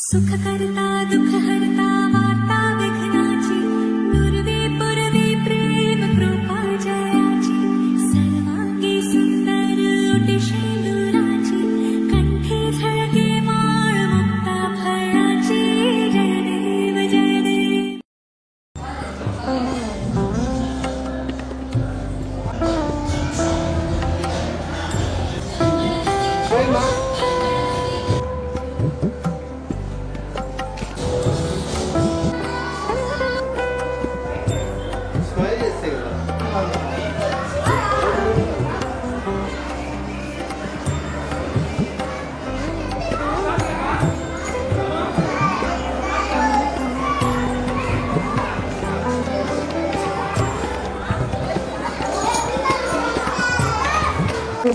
सुखकर्ता दुःखहर्ता वार्ता विघ्नाची दुर्वे पुरवे प्रेम कृपा जयाची सर्वांगी सुंदर ओटी शेंदुराची कंठी झळके माळ मुक्ता फळाची जय देव जय देव।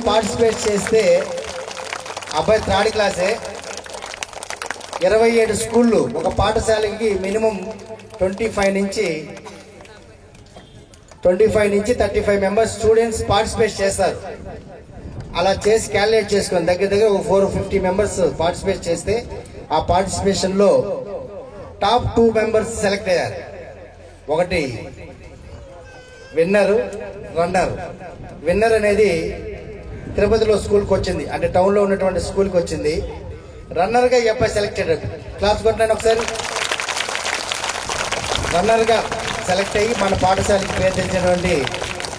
పార్టిసిపేట్ చేస్తే అబ్బాయి థర్డ్ క్లాసే 27 స్కూళ్ళు ఒక పాఠశాలకి మినిమం 25 నుంచి 35 మెంబర్స్ స్టూడెంట్స్ పార్టిసిపేట్ చేస్తారు. అలా చేసి క్యాలిక్యులేట్ చేసుకొని దగ్గర ఒక 450 మెంబర్స్ పార్టిసిపేట్ చేస్తే ఆ పార్టిసిపేషన్లో టాప్ 2 మెంబర్స్ సెలెక్ట్ అయ్యారు. ఒకటి విన్నర్ అనేది తిరుపతిలో స్కూల్కి వచ్చింది, అంటే టౌన్లో ఉన్నటువంటి స్కూల్కి వచ్చింది. రన్నర్గా ఈ అబ్బాయి సెలెక్టెడ్. క్లాస్ కొట్టాను ఒకసారి. రన్నర్గా సెలెక్ట్ అయ్యి మన పాఠశాలకి పేరు తెచ్చినటువంటి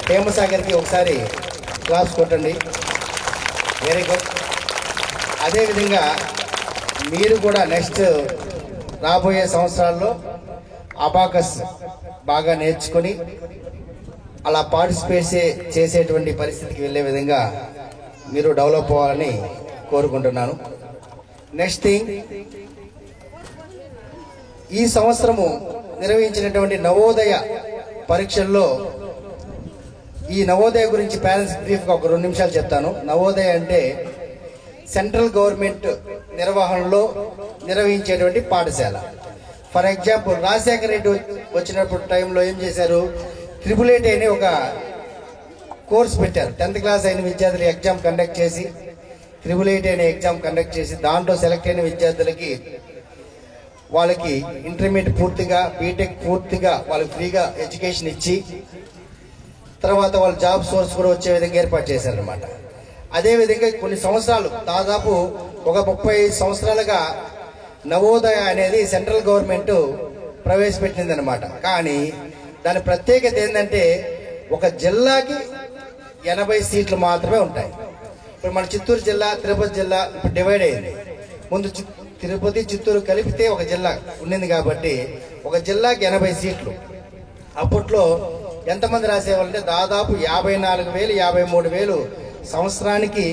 హేమసాగర్కి ఒకసారి క్లాస్ కొట్టండి. Very good. అదేవిధంగా మీరు కూడా నెక్స్ట్ రాబోయే సంవత్సరాల్లో అబాకస్ బాగా నేర్చుకొని అలా పార్టిసిపేట్ చేసేటువంటి పరిస్థితికి వెళ్ళే విధంగా మీరు డెవలప్ అవ్వాలని కోరుకుంటున్నాను. నెక్స్ట్ థింగ్, ఈ సంవత్సరము నిర్వహించినటువంటి నవోదయ పరీక్షల్లో ఈ నవోదయ గురించి పేరెంట్స్ బ్రీఫ్గా ఒక 2 నిమిషాలు చెప్తాను. నవోదయ అంటే సెంట్రల్ గవర్నమెంట్ నిర్వహణలో నిర్వహించేటువంటి పాఠశాల. ఫర్ ఎగ్జాంపుల్ రాజశేఖర రెడ్డి వచ్చినప్పుడు టైంలో ఏం చేశారు, 888 అనే ఒక కోర్స్ పెట్టారు. 10th క్లాస్ అయిన విద్యార్థులు ఎగ్జామ్ కండక్ట్ చేసి 888 అనే ఎగ్జామ్ కండక్ట్ చేసి దాంట్లో సెలెక్ట్ అయిన విద్యార్థులకి వాళ్ళకి ఇంటర్మీడియట్ పూర్తిగా బీటెక్ పూర్తిగా వాళ్ళకి ఫ్రీగా ఎడ్యుకేషన్ ఇచ్చి తర్వాత వాళ్ళ జాబ్ సోర్స్ కూడా వచ్చే విధంగా ఏర్పాటు చేశారనమాట. అదేవిధంగా కొన్ని సంవత్సరాలు దాదాపు ఒక 35 సంవత్సరాలుగా నవోదయ అనేది సెంట్రల్ గవర్నమెంట్ ప్రవేశపెట్టింది అనమాట. కానీ దాని ప్రత్యేకత ఏంటంటే ఒక జిల్లాకి 80 సీట్లు మాత్రమే ఉంటాయి. ఇప్పుడు మన చిత్తూరు జిల్లా తిరుపతి జిల్లా ఇప్పుడు డివైడ్ అయింది. ముందు తిరుపతి చిత్తూరు కలిపితే ఒక జిల్లా ఉండింది కాబట్టి ఒక జిల్లాకి 80 సీట్లు. అప్పట్లో ఎంతమంది రాసేవాళ్ళంటే దాదాపు 54,000 53,000 సంవత్సరానికి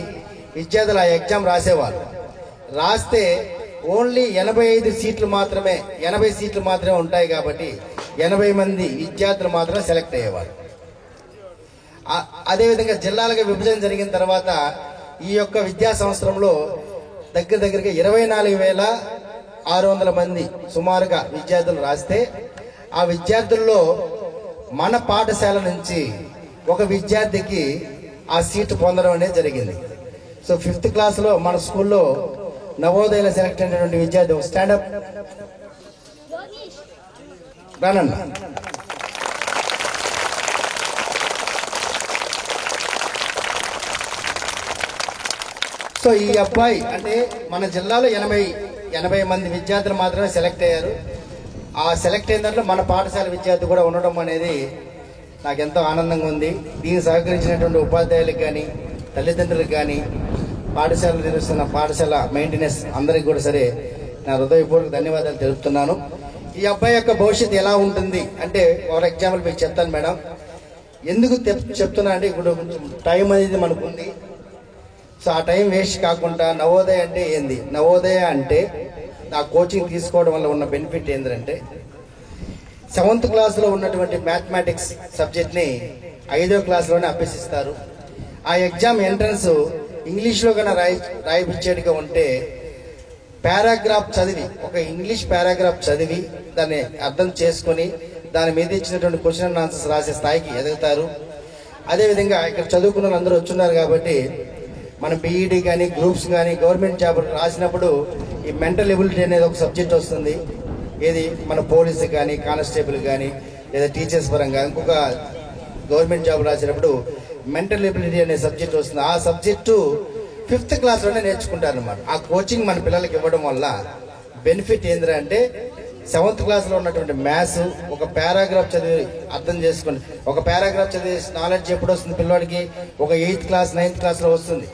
విద్యార్థులు ఆ ఎగ్జామ్ రాసేవాళ్ళు. రాస్తే ఓన్లీ 80 సీట్లు మాత్రమే ఉంటాయి కాబట్టి 80 మంది విద్యార్థులు మాత్రమే సెలెక్ట్ అయ్యేవారు. అదేవిధంగా జిల్లాలుగా విభజన జరిగిన తర్వాత ఈ యొక్క విద్యా సంవత్సరంలో దగ్గరగా 24,600 మంది సుమారుగా విద్యార్థులు రాస్తే ఆ విద్యార్థుల్లో మన పాఠశాల నుంచి ఒక విద్యార్థికి ఆ సీటు పొందడం అనేది జరిగింది. సో 5th క్లాస్లో మన స్కూల్లో నవోదయలో సెలెక్ట్ అయినటువంటి విద్యార్థి స్టాండప్ రానన్నా. సో ఈ అబ్బాయి అంటే మన జిల్లాలో 80 మంది విద్యార్థులు మాత్రమే సెలెక్ట్ అయ్యారు. ఆ సెలెక్ట్ అయిన దాంట్లో మన పాఠశాల విద్యార్థి కూడా ఉండడం అనేది నాకు ఎంతో ఆనందంగా ఉంది. దీనికి సహకరించినటువంటి ఉపాధ్యాయులకు కానీ తల్లిదండ్రులకు కానీ పాఠశాల నిర్వహిస్తున్న పాఠశాల మెయింటెనెన్స్ అందరికి కూడా సరే నా హృదయపూర్వక ధన్యవాదాలు తెలుపుతున్నాను. ఈ అబ్బాయి యొక్క భవిష్యత్తు ఎలా ఉంటుంది అంటే ఫర్ ఎగ్జాంపుల్ మీకు చెప్తాను మేడం. ఎందుకు చెప్తున్నా అంటే ఇప్పుడు కొంచెం టైం అనేది మనకు ఉంది. సో ఆ టైం వేస్ట్ కాకుండా నవోదయ అంటే ఏంది, నవోదయ అంటే ఆ కోచింగ్ తీసుకోవడం వల్ల ఉన్న బెనిఫిట్ ఏంటంటే 7th క్లాస్లో ఉన్నటువంటి మ్యాథమెటిక్స్ సబ్జెక్ట్ని 5వ క్లాస్లోనే అభ్యసిస్తారు. ఆ ఎగ్జామ్ ఎంట్రన్స్ ఇంగ్లీష్లో కన్నా రాయిపించేట్టుగా ఉంటే పారాగ్రాఫ్ చదివి ఒక ఇంగ్లీష్ పారాగ్రాఫ్ చదివి దాన్ని అర్థం చేసుకొని దాని మీద ఇచ్చినటువంటి క్వశ్చన్ అండ్ ఆన్సర్స్ రాసే స్థాయికి ఎదుగుతారు. అదేవిధంగా ఇక్కడ చదువుకున్న అందరూ వచ్చున్నారు కాబట్టి మనం బీఈడీ కానీ గ్రూప్స్ కానీ గవర్నమెంట్ జాబ్ రాసినప్పుడు ఈ మెంటల్ ఎబిలిటీ అనేది ఒక సబ్జెక్ట్ వస్తుంది. ఏది మన పోలీసు కానీ కానిస్టేబుల్ కానీ లేదా టీచర్స్ పరంగా ఇంకొక గవర్నమెంట్ జాబ్ రాసినప్పుడు మెంటల్ ఎబిలిటీ అనే సబ్జెక్ట్ వస్తుంది. ఆ సబ్జెక్టు 5th క్లాస్లోనే నేర్చుకుంటారు అనమాట. ఆ కోచింగ్ మన పిల్లలకి ఇవ్వడం వల్ల బెనిఫిట్ ఏంద్రా అంటే 7th క్లాస్లో ఉన్నటువంటి మ్యాథ్స్ ఒక పారాగ్రాఫ్ చదివి అర్థం చేసుకోండి. ఒక పారాగ్రాఫ్ చదివి నాలెడ్జ్ ఎప్పుడు వస్తుంది పిల్లవాడికి? ఒక 8th క్లాస్ 9th క్లాస్లో వస్తుంది.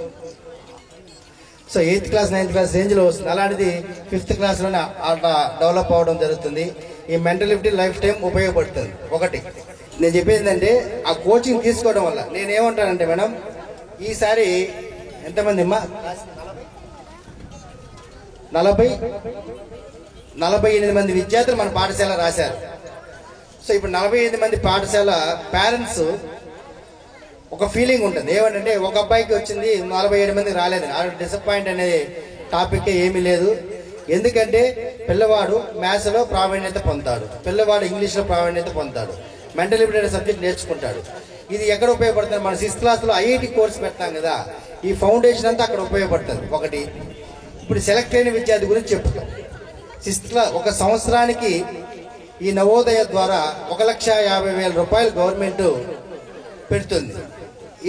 So 8th class 9th class రేంజ్లో వస్తుంది. అలాంటిది 5th క్లాస్లోనే అట్లా డెవలప్ అవ్వడం జరుగుతుంది. ఈ మెంటల్ ఎబిలిటీ లైఫ్ టైం ఉపయోగపడుతుంది. ఒకటి నేను చెప్పేది ఏంటంటే ఆ కోచింగ్ తీసుకోవడం వల్ల నేనేమంటానంటే మేడం, ఈసారి ఎంతమంది అమ్మా 48 మంది విద్యార్థులు మన పాఠశాల రాశారు. సో ఇప్పుడు 48 మంది పాఠశాల పేరెంట్స్ ఒక ఫీలింగ్ ఉంటుంది. ఏమంటే ఒక అబ్బాయికి వచ్చింది 47 మంది రాలేదు. డిసప్పాయింట్ అనే టాపిక్ ఏమీ లేదు. ఎందుకంటే పిల్లవాడు మ్యాథ్స్లో ప్రావీణ్యత పొందుతాడు, పిల్లవాడు ఇంగ్లీష్లో ప్రావీణ్యత పొందుతాడు, మెంటల్ ఎబిలిటీ సబ్జెక్ట్ నేర్చుకుంటాడు. ఇది ఎక్కడ ఉపయోగపడుతుంది? మన 6th క్లాస్లో ఐఐటి కోర్స్ పెడతాం కదా, ఈ ఫౌండేషన్ అంతా అక్కడ ఉపయోగపడుతుంది. ఒకటి ఇప్పుడు సెలెక్ట్ అయిన విద్యార్థి గురించి చెప్తాం. 6th క్లాస్ ఒక సంవత్సరానికి ఈ నవోదయ ద్వారా 1,50,000 రూపాయలు గవర్నమెంట్ పెడుతుంది.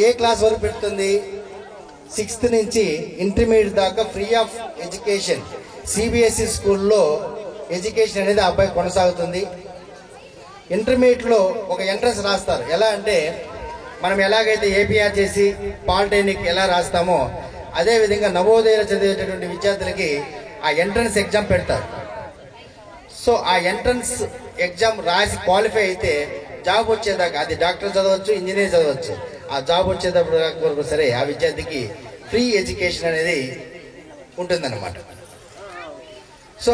ఏ క్లాస్ వరకు పెడుతుంది? 6th నుంచి ఇంటర్మీడియట్ దాకా ఫ్రీ ఆఫ్ ఎడ్యుకేషన్ సిబిఎస్ఈ స్కూల్లో ఎడ్యుకేషన్ అనేది ఆ అబ్బాయి కొనసాగుతుంది. ఇంటర్మీడియట్లో ఒక ఎంట్రన్స్ రాస్తారు. ఎలా అంటే మనం ఎలాగైతే ఏపీఆర్ చేసి పాలిటెక్నిక్ ఎలా రాస్తామో అదేవిధంగా నవోదయలో చదివేటటువంటి విద్యార్థులకి ఆ ఎంట్రన్స్ ఎగ్జామ్ పెడతారు. సో ఆ ఎంట్రన్స్ ఎగ్జామ్ రాసి క్వాలిఫై అయితే జాబ్ వచ్చేదాకా, అది డాక్టర్ చదవచ్చు, ఇంజనీర్ చదవచ్చు, ఆ జాబ్ వచ్చేటప్పుడు వరకు సరే ఆ విద్యార్థికి ఫ్రీ ఎడ్యుకేషన్ అనేది ఉంటుందన్నమాట. సో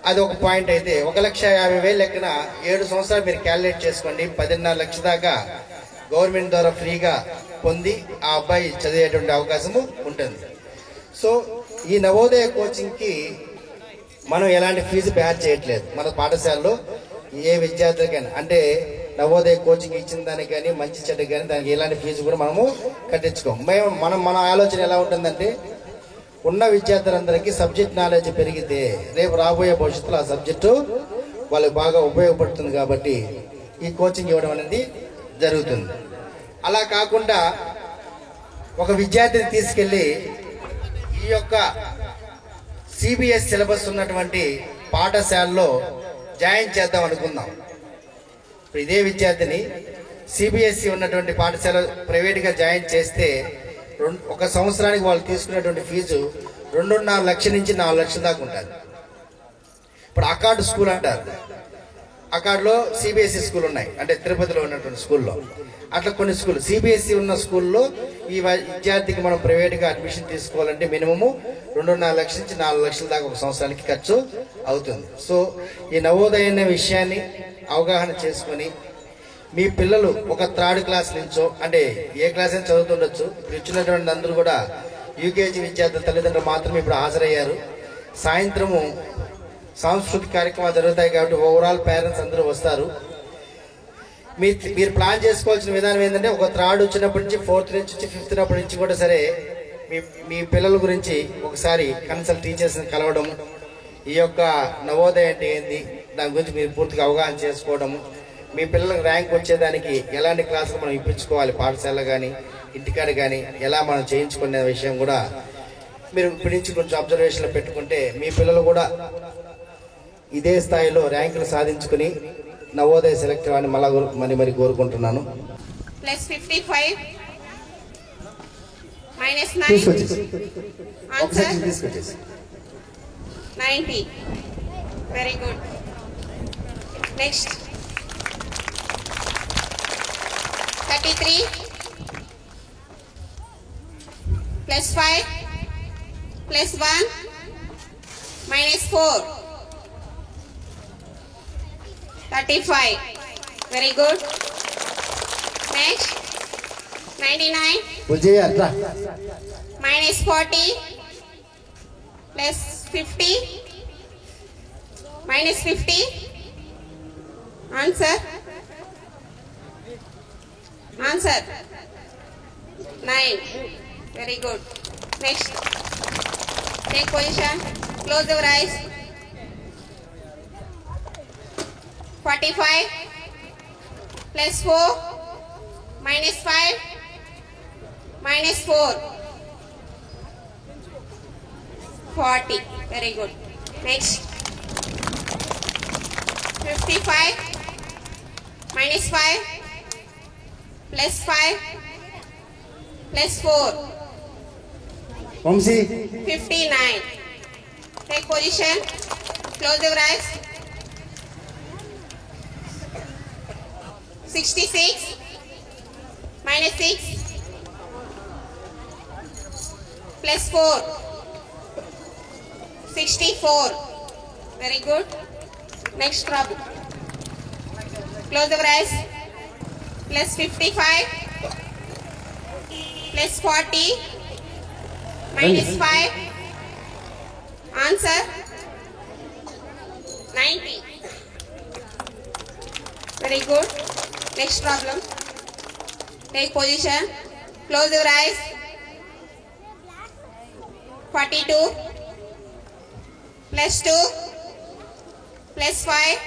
అది ఒక పాయింట్. అయితే 1,50,000 లెక్కన 7 సంవత్సరాలు మీరు క్యాలిక్యులేట్ చేసుకోండి. 10.5 లక్షల దాకా గవర్నమెంట్ ద్వారా ఫ్రీగా పొంది ఆ అబ్బాయి చదివేటువంటి అవకాశము ఉంటుంది. సో ఈ నవోదయ కోచింగ్కి మనం ఎలాంటి ఫీజు బేర్ చేయట్లేదు. మన పాఠశాలలో ఏ విద్యార్థులకైనా అంటే నవోదయ కోచింగ్ ఇచ్చిన దానికి కానీ మంచి చెడ్డ కానీ దానికి ఎలాంటి ఫీజు కూడా మనము కట్టించుకోము. మన ఆలోచన ఎలా ఉంటుందంటే ఉన్న విద్యార్థులందరికీ సబ్జెక్ట్ నాలెడ్జ్ పెరిగితే రేపు రాబోయే భవిష్యత్తులో ఆ సబ్జెక్టు వాళ్ళకి బాగా ఉపయోగపడుతుంది కాబట్టి ఈ కోచింగ్ ఇవ్వడం అనేది జరుగుతుంది. అలా కాకుండా ఒక విద్యార్థిని తీసుకెళ్ళి ఈ యొక్క సిబిఎస్ సిలబస్ ఉన్నటువంటి పాఠశాలలో జాయిన్ చేద్దాం అనుకుందాం. ఇప్పుడు ఇదే విద్యార్థిని సిబిఎస్ఈ ఉన్నటువంటి పాఠశాల ప్రైవేట్గా జాయిన్ చేస్తే ఒక సంవత్సరానికి వాళ్ళు తీసుకునేటువంటి ఫీజు 2.5 లక్షల నుంచి 4 లక్షల దాకా ఉంటుంది. ఇప్పుడు అకార్డు స్కూల్ అంటారు. అకార్డులో సిబిఎస్ఈ స్కూల్ ఉన్నాయి, అంటే తిరుపతిలో ఉన్నటువంటి స్కూల్లో. అట్లా కొన్ని స్కూల్ సిబిఎస్ఈ ఉన్న స్కూల్లో ఈ విద్యార్థికి మనం ప్రైవేట్గా అడ్మిషన్ తీసుకోవాలంటే మినిమము 2.5 లక్షల నుంచి 4 లక్షల దాకా ఒక సంవత్సరానికి ఖర్చు అవుతుంది. సో ఈ నవోదయ అనే విషయాన్ని అవగాహన చేసుకొని మీ పిల్లలు ఒక 3rd క్లాస్ నుంచో అంటే ఏ క్లాస్ అయినా చదువుతుండొచ్చు. ఇప్పుడు ఇచ్చినటువంటి అందరూ కూడా యూకేజీ విద్యార్థుల తల్లిదండ్రులు మాత్రమే ఇప్పుడు హాజరయ్యారు. సాయంత్రము సాంస్కృతిక కార్యక్రమాలు జరుగుతాయి కాబట్టి ఓవరాల్ పేరెంట్స్ అందరూ వస్తారు. మీరు ప్లాన్ చేసుకోవాల్సిన విధానం ఏంటంటే ఒక 3rd వచ్చినప్పటి నుంచి 4th నుంచి 5th అప్పటి నుంచి కూడా సరే మీ పిల్లల గురించి ఒకసారి కన్సల్ట్ టీచర్స్ని కలవడం, ఈ యొక్క నవోదయ అంటే ఏంది దాని గురించి మీరు పూర్తిగా అవగాహన చేసుకోవడము, మీ పిల్లలకు ర్యాంక్ వచ్చేదానికి ఎలాంటి క్లాసులు మనం ఇప్పించుకోవాలి పాఠశాల కానీ ఇంటికాడ కానీ ఎలా మనం చేయించుకునే విషయం కూడా మీరు ఇప్పటి నుంచి కొంచెం అబ్జర్వేషన్లో పెట్టుకుంటే మీ పిల్లలు కూడా ఇదే స్థాయిలో ర్యాంకులు సాధించుకుని నవోదయ సెలెక్ట్ అని మరి కోరుకుంటున్నాను. +55 -9 తీసుకొచ్చేసి 90. Very good. Next 33 +5 +1 -4 35. Very good. Next 99 -40 +50 -50. Answer 9. Very good. Next, take position. Close your eyes. 45 plus 4 minus 5 minus 4. 40. Very good. Next. 55 minus 5 plus 5 plus 4. Vamshi 59. Take position. Close your eyes. 66 minus 6 plus 4. 64. Very good. Next problem. Close your eyes. Plus 55 plus 40 minus 5. Answer 90. Very good. Next problem. Take position. Close your eyes. 42 plus 2 plus 5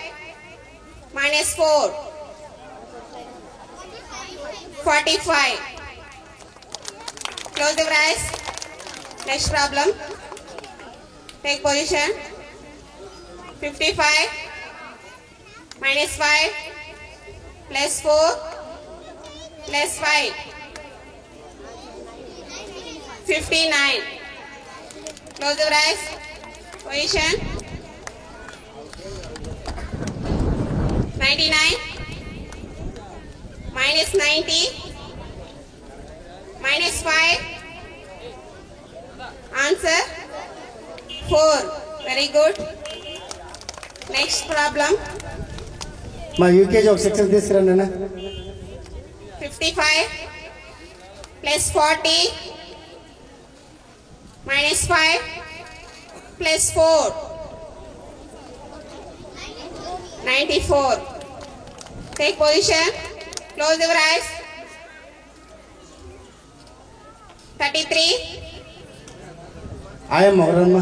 minus 4. 45. Close your eyes. Next problem. Take position. 55 minus 5 plus 4 plus 5. 59. Close your eyes. Position. 99 minus 90 minus 5. Answer 4. Very good. Next problem. మా UKG ఒక section తీసుకురండి అన్న. 55 plus 40 minus 5 plus 4. 94. Take position. Close your eyes. 33. ఆయమ్మ ఎవరమ్మా?